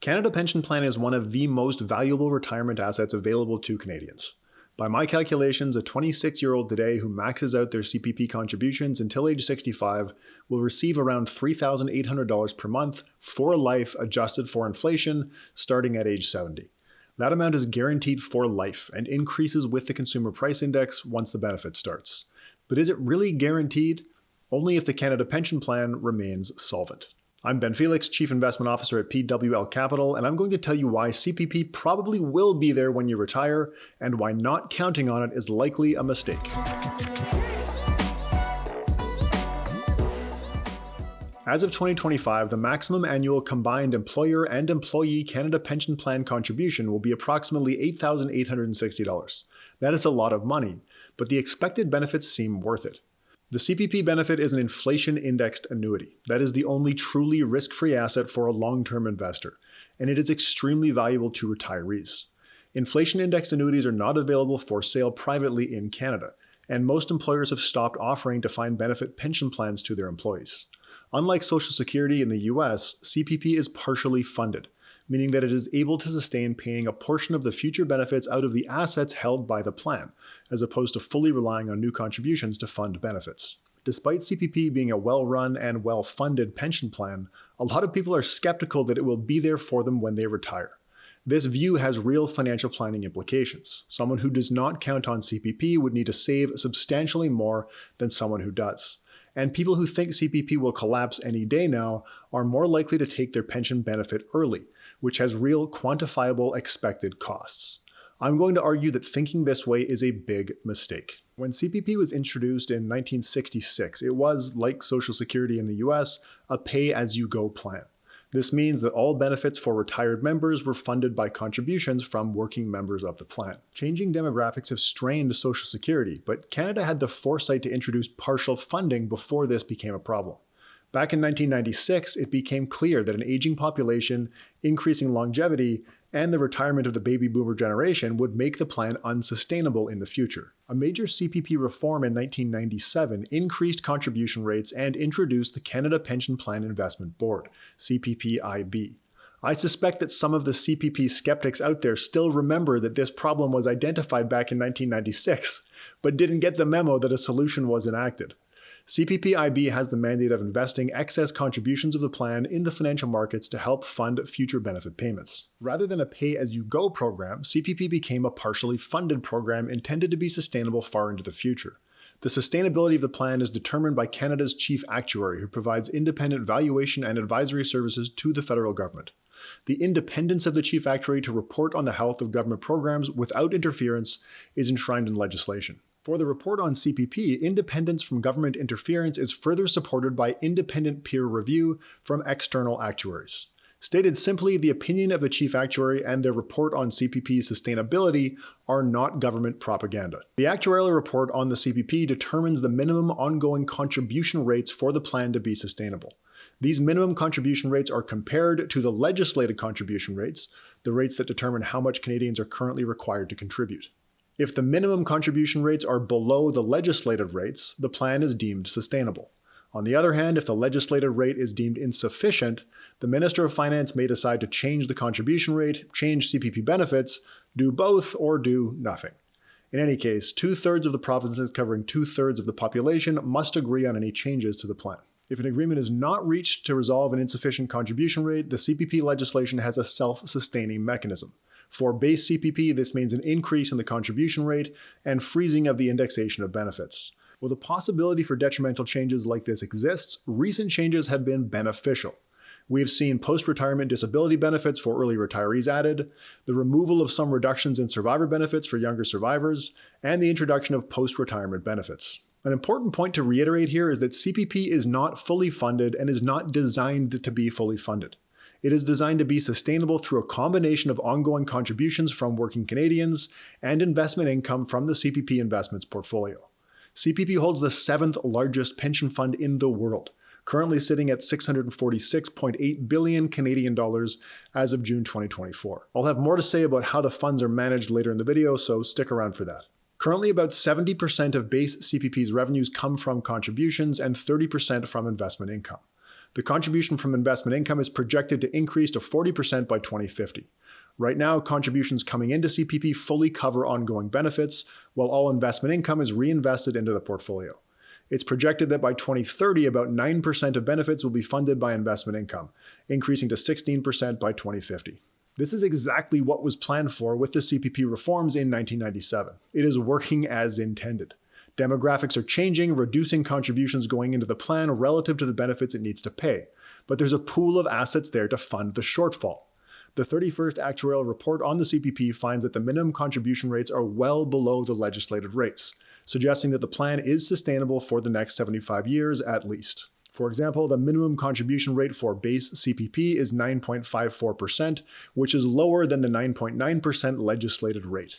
Canada Pension Plan is one of the most valuable retirement assets available to Canadians. By my calculations, a 26-year-old today who maxes out their CPP contributions until age 65 will receive around $3,800 per month for life, adjusted for inflation, starting at age 70. That amount is guaranteed for life and increases with the Consumer Price Index once the benefit starts. But is it really guaranteed? Only if the Canada Pension Plan remains solvent. I'm Ben Felix, Chief Investment Officer at PWL Capital, and I'm going to tell you why CPP probably will be there when you retire, and why not counting on it is likely a mistake. As of 2025, the maximum annual combined employer and employee Canada Pension Plan contribution will be approximately $8,860. That is a lot of money, but the expected benefits seem worth it. The CPP benefit is an inflation-indexed annuity. That is the only truly risk-free asset for a long-term investor, and it is extremely valuable to retirees. Inflation-indexed annuities are not available for sale privately in Canada, and most employers have stopped offering defined benefit pension plans to their employees. Unlike Social Security in the US, CPP is partially funded, meaning that it is able to sustain paying a portion of the future benefits out of the assets held by the plan, as opposed to fully relying on new contributions to fund benefits. Despite CPP being a well-run and well-funded pension plan, a lot of people are skeptical that it will be there for them when they retire. This view has real financial planning implications. Someone who does not count on CPP would need to save substantially more than someone who does. And people who think CPP will collapse any day now are more likely to take their pension benefit early, which has real quantifiable expected costs. I'm going to argue that thinking this way is a big mistake. When CPP was introduced in 1966, it was, like Social Security in the US, a pay-as-you-go plan. This means that all benefits for retired members were funded by contributions from working members of the plan. Changing demographics have strained Social Security, but Canada had the foresight to introduce partial funding before this became a problem. Back in 1996, it became clear that an aging population, increasing longevity, and the retirement of the baby boomer generation would make the plan unsustainable in the future. A major CPP reform in 1997 increased contribution rates and introduced the Canada Pension Plan Investment Board, CPPIB. I suspect that some of the CPP skeptics out there still remember that this problem was identified back in 1996, but didn't get the memo that a solution was enacted. CPPIB has the mandate of investing excess contributions of the plan in the financial markets to help fund future benefit payments. Rather than a pay-as-you-go program, CPP became a partially funded program intended to be sustainable far into the future. The sustainability of the plan is determined by Canada's chief actuary, who provides independent valuation and advisory services to the federal government. The independence of the chief actuary to report on the health of government programs without interference is enshrined in legislation. For the report on CPP, independence from government interference is further supported by independent peer review from external actuaries. Stated simply, the opinion of the chief actuary and their report on CPP sustainability are not government propaganda. The actuarial report on the CPP determines the minimum ongoing contribution rates for the plan to be sustainable. These minimum contribution rates are compared to the legislated contribution rates, the rates that determine how much Canadians are currently required to contribute. If the minimum contribution rates are below the legislated rates, the plan is deemed sustainable. On the other hand, if the legislated rate is deemed insufficient, the Minister of Finance may decide to change the contribution rate, change CPP benefits, do both, or do nothing. In any case, 2/3 of the provinces covering 2/3 of the population must agree on any changes to the plan. If an agreement is not reached to resolve an insufficient contribution rate, the CPP legislation has a self-sustaining mechanism. For base CPP, this means an increase in the contribution rate and freezing of the indexation of benefits. While the possibility for detrimental changes like this exists, recent changes have been beneficial. We have seen post-retirement disability benefits for early retirees added, the removal of some reductions in survivor benefits for younger survivors, and the introduction of post-retirement benefits. An important point to reiterate here is that CPP is not fully funded and is not designed to be fully funded. It is designed to be sustainable through a combination of ongoing contributions from working Canadians and investment income from the CPP investments portfolio. CPP holds the 7th largest pension fund in the world, currently sitting at 646.8 billion Canadian dollars as of June 2024. I'll have more to say about how the funds are managed later in the video, so stick around for that. Currently, about 70% of base CPP's revenues come from contributions and 30% from investment income. The contribution from investment income is projected to increase to 40% by 2050. Right now, contributions coming into CPP fully cover ongoing benefits, while all investment income is reinvested into the portfolio. It's projected that by 2030, about 9% of benefits will be funded by investment income, increasing to 16% by 2050. This is exactly what was planned for with the CPP reforms in 1997. It is working as intended. Demographics are changing, reducing contributions going into the plan relative to the benefits it needs to pay, but there's a pool of assets there to fund the shortfall. The 31st actuarial report on the CPP finds that the minimum contribution rates are well below the legislated rates, suggesting that the plan is sustainable for the next 75 years at least. For example, the minimum contribution rate for base CPP is 9.54%, which is lower than the 9.9% legislated rate.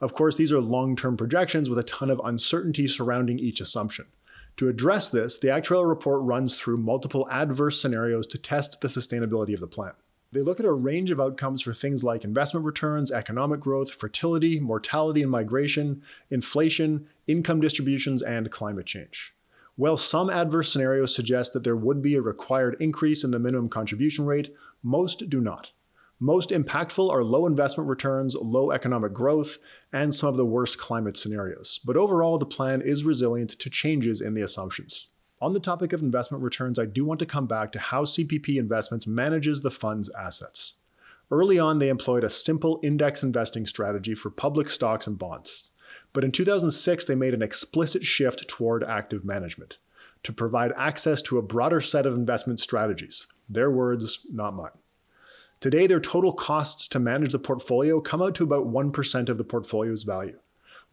Of course, these are long-term projections with a ton of uncertainty surrounding each assumption. To address this, the actuarial report runs through multiple adverse scenarios to test the sustainability of the plan. They look at a range of outcomes for things like investment returns, economic growth, fertility, mortality and migration, inflation, income distributions, and climate change. While some adverse scenarios suggest that there would be a required increase in the minimum contribution rate, most do not. Most impactful are low investment returns, low economic growth, and some of the worst climate scenarios. But overall, the plan is resilient to changes in the assumptions. On the topic of investment returns, I do want to come back to how CPP Investments manages the fund's assets. Early on, they employed a simple index investing strategy for public stocks and bonds. But in 2006, they made an explicit shift toward active management to provide access to a broader set of investment strategies. Their words, not mine. Today, their total costs to manage the portfolio come out to about 1% of the portfolio's value.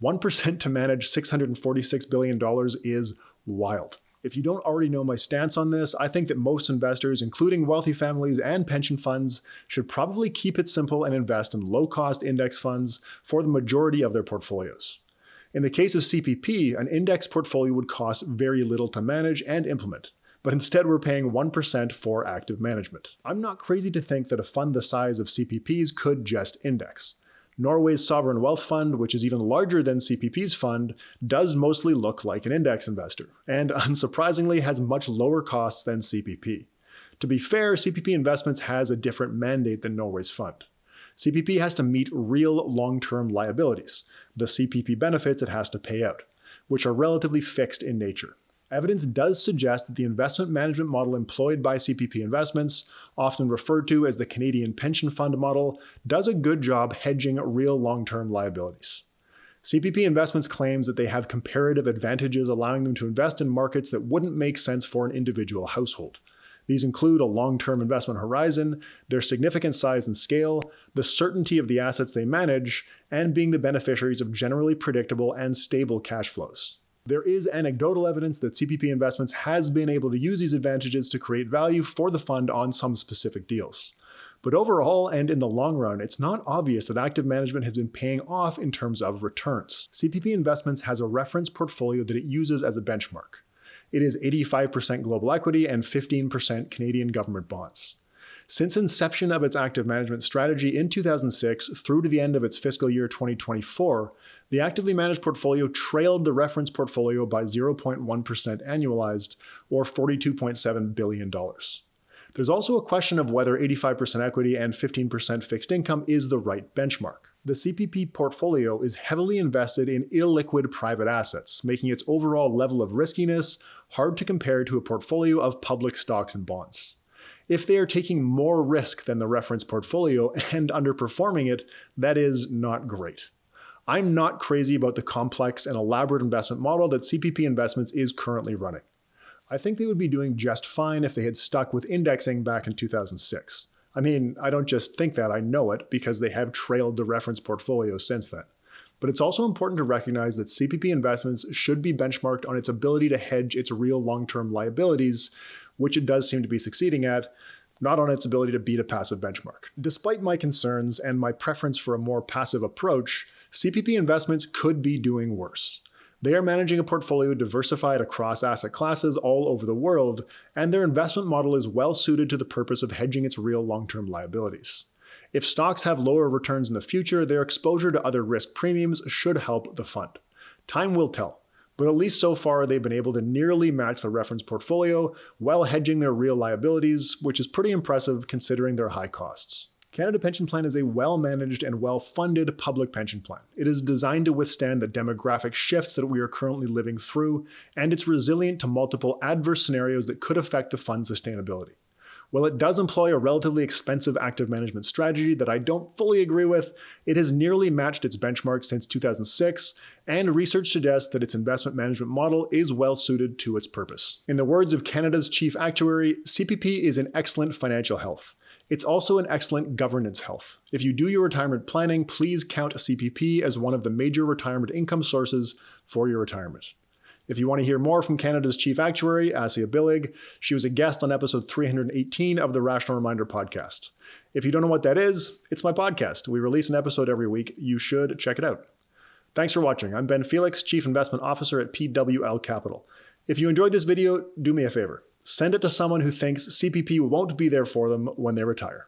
1% to manage $646 billion is wild. If you don't already know my stance on this, I think that most investors, including wealthy families and pension funds, should probably keep it simple and invest in low-cost index funds for the majority of their portfolios. In the case of CPP, an index portfolio would cost very little to manage and implement, but instead we're paying 1% for active management. I'm not crazy to think that a fund the size of CPP's could just index. Norway's sovereign wealth fund, which is even larger than CPP's fund, does mostly look like an index investor, and unsurprisingly has much lower costs than CPP. To be fair, CPP Investments has a different mandate than Norway's fund. CPP has to meet real long-term liabilities, the CPP benefits it has to pay out, which are relatively fixed in nature. Evidence does suggest that the investment management model employed by CPP Investments, often referred to as the Canadian pension fund model, does a good job hedging real long-term liabilities. CPP Investments claims that they have comparative advantages allowing them to invest in markets that wouldn't make sense for an individual household. These include a long-term investment horizon, their significant size and scale, the certainty of the assets they manage, and being the beneficiaries of generally predictable and stable cash flows. There is anecdotal evidence that CPP Investments has been able to use these advantages to create value for the fund on some specific deals. But overall, and in the long run, it's not obvious that active management has been paying off in terms of returns. CPP Investments has a reference portfolio that it uses as a benchmark. It is 85% global equity and 15% Canadian government bonds. Since inception of its active management strategy in 2006 through to the end of its fiscal year 2024, the actively managed portfolio trailed the reference portfolio by 0.1% annualized, or $42.7 billion. There's also a question of whether 85% equity and 15% fixed income is the right benchmark. The CPP portfolio is heavily invested in illiquid private assets, making its overall level of riskiness hard to compare to a portfolio of public stocks and bonds. If they are taking more risk than the reference portfolio and underperforming it, that is not great. I'm not crazy about the complex and elaborate investment model that CPP Investments is currently running. I think they would be doing just fine if they had stuck with indexing back in 2006. I mean, I don't just think that, I know it, because they have trailed the reference portfolio since then. But it's also important to recognize that CPP Investments should be benchmarked on its ability to hedge its real long-term liabilities, which it does seem to be succeeding at, not on its ability to beat a passive benchmark. Despite my concerns and my preference for a more passive approach, CPP Investments could be doing worse. They are managing a portfolio diversified across asset classes all over the world, and their investment model is well suited to the purpose of hedging its real long-term liabilities. If stocks have lower returns in the future, their exposure to other risk premiums should help the fund. Time will tell, But at least so far, they've been able to nearly match the reference portfolio while hedging their real liabilities, which is pretty impressive considering their high costs. Canada Pension Plan is a well-managed and well-funded public pension plan. It is designed to withstand the demographic shifts that we are currently living through, and it's resilient to multiple adverse scenarios that could affect the fund's sustainability. While it does employ a relatively expensive active management strategy that I don't fully agree with, it has nearly matched its benchmark since 2006, and research suggests that its investment management model is well suited to its purpose. In the words of Canada's chief actuary, CPP is in excellent financial health. It's also an excellent governance health. If you do your retirement planning, please count a CPP as one of the major retirement income sources for your retirement. If you want to hear more from Canada's chief actuary, Assia Billig, she was a guest on episode 318 of the Rational Reminder podcast. If you don't know what that is, it's my podcast. We release an episode every week. You should check it out. Thanks for watching. I'm Ben Felix, Chief Investment Officer at PWL Capital. If you enjoyed this video, do me a favor. Send it to someone who thinks CPP won't be there for them when they retire.